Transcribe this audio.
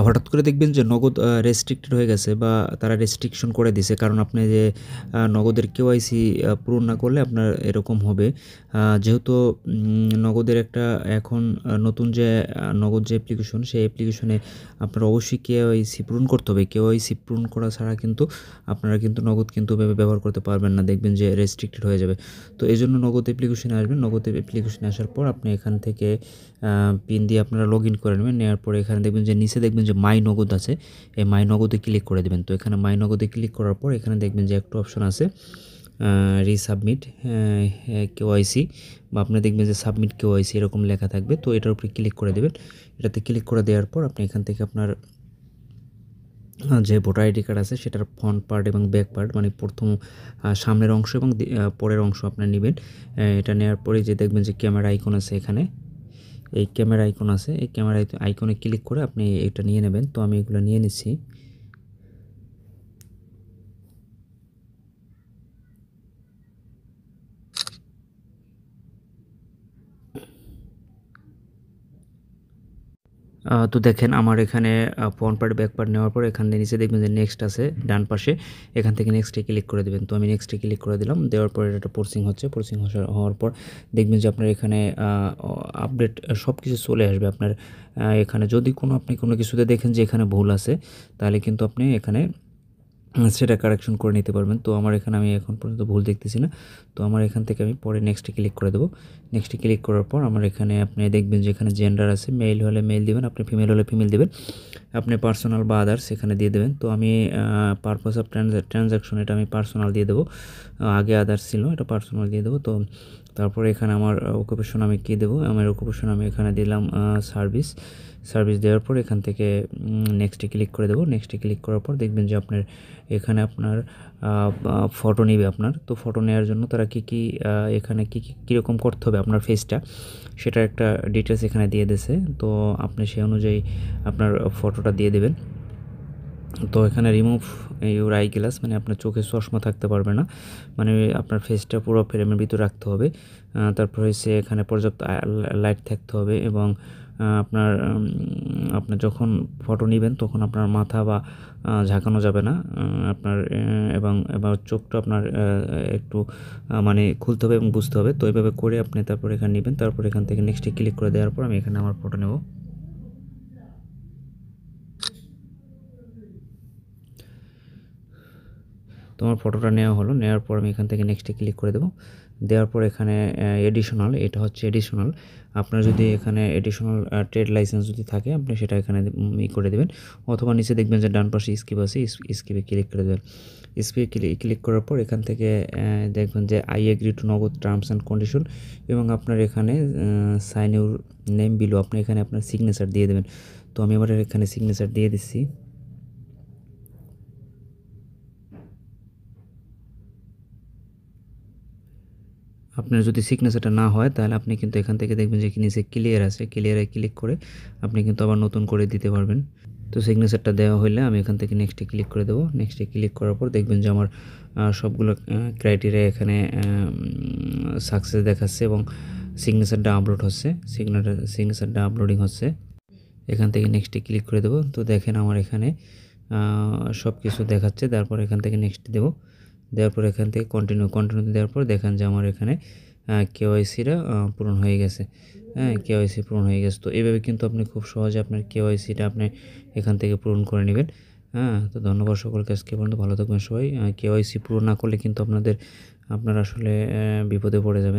হঠাৎ করে দেখবেন যে নগদ রেস্ট্রিক্টেড হয়ে গেছে বা তারা রেস্ট্রিকশন করে দিছে। কারণ আপনি যে নগদের কেওয়াইসি পূরণ না করলে আপনার এরকম হবে। যেহেতু নগদের একটা এখন নতুন যে নগদ যে অ্যাপ্লিকেশন, সেই অ্যাপ্লিকেশনে আপনার অবশ্যই কেওয়াইসি পূরণ করতে হবে। কেওয়াইসি পূরণ করা ছাড়া কিন্তু আপনারা কিন্তু নগদ কিন্তু ব্যবহার করতে পারবেন না। দেখবেন যে রেস্ট্রিক্টেড হয়ে যাবে। তো এজন্য নগদ অ্যাপ্লিকেশনে আসবেন। নগদ অ্যাপ্লিকেশনে আসার পর আপনি এখান থেকে পিন দিয়ে আপনারা লগইন করে নেবেন। নেওয়ার পরে এখানে দেখবেন যে নিচে দেখবেন যে মাই নগদ আছে। এই মাই নগদে ক্লিক করে দেবেন। তো এখানে মাই নগদে ক্লিক করার পর এখানে দেখবেন যে একটা অপশন আছে রিসাবমিট কেওয়াইসি, বা আপনি দেখবেন যে সাবমিট কেওয়াইসি এরকম লেখা থাকবে। তো এটার উপরে ক্লিক করে দেবেন। এটাতে ক্লিক করে দেওয়ার পর আপনি এখান থেকে আপনার যে ভোটার আইডি কার্ড আছে সেটার ফ্রন্ট পার্ট এবং ব্যাক পার্ট, মানে প্রথম সামনের অংশ এবং পরের অংশ আপনার নেবেন। এটা নেওয়ার পরে যে দেখবেন যে ক্যামেরা আইকন আছে, এখানে এই ক্যামেরা আইকন আছে, এই ক্যামেরা আইকনে ক্লিক করে আপনি এটা নিয়ে নেবেন। তো আমি এগুলো নিয়ে নিচ্ছি। তো দেখেন আমার এখানে ফ্রন্ট পার্ট ব্যাক পার্ট নেওয়ার পর এখানে নিচে দেখবেন যে নেক্সট আছে ডান পাশে, এখান থেকে নেক্সটে ক্লিক করে দেবেন। তো আমি নেক্সটে ক্লিক করে দিলাম। দেওয়ার পর এটা প্রসেসিং হচ্ছে। প্রসেসিং হওয়ার পর দেখবেন যে আপনার এখানে আপডেট সব কিছু চলে আসবে আপনার এখানে। যদি আপনি কোনো কিছুতে দেখেন যে এখানে ভুল আছে, তাহলে কিন্তু আপনি এখানে সেটা কারেকশন করে নিতে পারবেন। তো আমার এখানে আমি এখন পর্যন্ত ভুল দেখতেছি না। তো আমার এখান থেকে আমি পরে নেক্সটে ক্লিক করে দেবো। নেক্সটে ক্লিক করার পর আমার এখানে আপনি দেখবেন যে এখানে জেন্ডার আছে, মেল হলে মেল দিবেন, আপনি ফিমেল হলে ফিমেল দেবেন, আপনি পার্সোনাল বা আদার্স এখানে দিয়ে দেবেন। তো আমি পারপাস অফ ট্রানজ্যাকশন এটা আমি পার্সোনাল দিয়ে দেবো। আগে আদার্স ছিল, এটা পার্সোনাল দিয়ে দেবো। তো তারপরে এখানে আমার অকুপেশন আমি কী দেবো, আমার অকুপেশন আমি এখানে দিলাম সার্ভিস। দেওয়ার পর এখান থেকে নেক্সটে ক্লিক করে দেবো। নেক্সটে ক্লিক করার পর দেখবেন যে আপনার এখানে আপনার ফটো নেবে আপনার। তো ফটো নেওয়ার জন্য তারা এখানে কীরকম করতে হবে আপনার ফেসটা, সেটার একটা ডিটেলস এখানে দিয়ে দিয়েছে। তো আপনি সেই অনুযায়ী আপনার ফটোটা দিয়ে দেবেন। তো এখানে রিমুভ ইউর আই গ্লাস, মানে আপনার চোখে চশমা থাকতে পারবে না, মানে আপনার ফেসটা পুরো ফ্রেমের ভিতরে রাখতে হবে। তারপর হচ্ছে এখানে পর্যাপ্ত লাইট থাকতে হবে, এবং আপনার যখন ফটো নেবেন তখন আপনার মাথা বা ঝাঁকানো যাবে না আপনার, এবং এবার চোখটা আপনার একটু মানে খুলতে হবে এবং বুঝতে হবে। তো এইভাবে করে আপনি তারপর এখানে নেবেন। তারপর এখান থেকে নেক্সটে ক্লিক করে দেওয়ার পর আমি এখানে আমার ফটো নেব। তো আমার ফটোটা নেওয়া হলো। নেওয়ার পর আমি এখান থেকে নেক্সটে ক্লিক করে দেবো। দেওয়ার পর এখানে এডিশনাল, এটা হচ্ছে এডিশনাল। আপনার যদি এখানে এডিশনাল ট্রেড লাইসেন্স যদি থাকে আপনি সেটা এখানে করে দেবেন, অথবা নিচে দেখবেন যে ডান পাশে স্কিপ আছে, স্কিপে ক্লিক করে দেবেন। স্কিপে ক্লিক করার পর এখান থেকে দেখবেন যে আই এগ্রি টু নগদ টার্মস অ্যান্ড কন্ডিশন, এবং আপনার এখানে সাইন ইউর নেম বিলো, আপনি এখানে আপনার সিগনেচার দিয়ে দেবেন। তো আমি আমার এখানে সিগনেচার দিয়ে দিচ্ছি। আপনার যদি সিগনেচারটা না হয় তাহলে আপনি কিন্তু এখান থেকে দেখবেন যে নিচে ক্লিয়ার আছে, ক্লিয়ারে ক্লিক করে আপনি কিন্তু আবার নতুন করে দিতে পারবেন। তো সিগনেচারটা দেওয়া হলে আমি এখান থেকে নেক্সটে ক্লিক করে দেবো। নেক্সটে ক্লিক করার পর দেখবেন যে আমার সবগুলো ক্রাইটেরিয়া এখানে সাকসেস দেখাচ্ছে, এবং সিগনেচারটা আপলোড হচ্ছে, সিগনেচারটা আপলোডিং হচ্ছে। এখান থেকে নেক্সটে ক্লিক করে দেবো। তো দেখেন আমার এখানে সব কিছু দেখাচ্ছে। তারপর এখান থেকে নেক্সট দেবো। দেওয়ার পর এখান থেকে কন্টিনিউ দেওয়ার পর দেখেন যে আমার এখানে কেওয়াইসিটা পূরণ হয়ে গেছে। হ্যাঁ, কেওয়াইসি পূরণ হয়ে গেছে। তো এইভাবে কিন্তু আপনি খুব সহজে আপনার কেওয়াইসিটা আপনি এখান থেকে পূরণ করে নেবেন। হ্যাঁ, তো ধন্যবাদ সকলকে। আজকে পর্যন্ত ভালো থাকবেন সবাই। কেওয়াইসি পূরণ না করলে কিন্তু আপনারা আসলে বিপদে পড়ে যাবেন।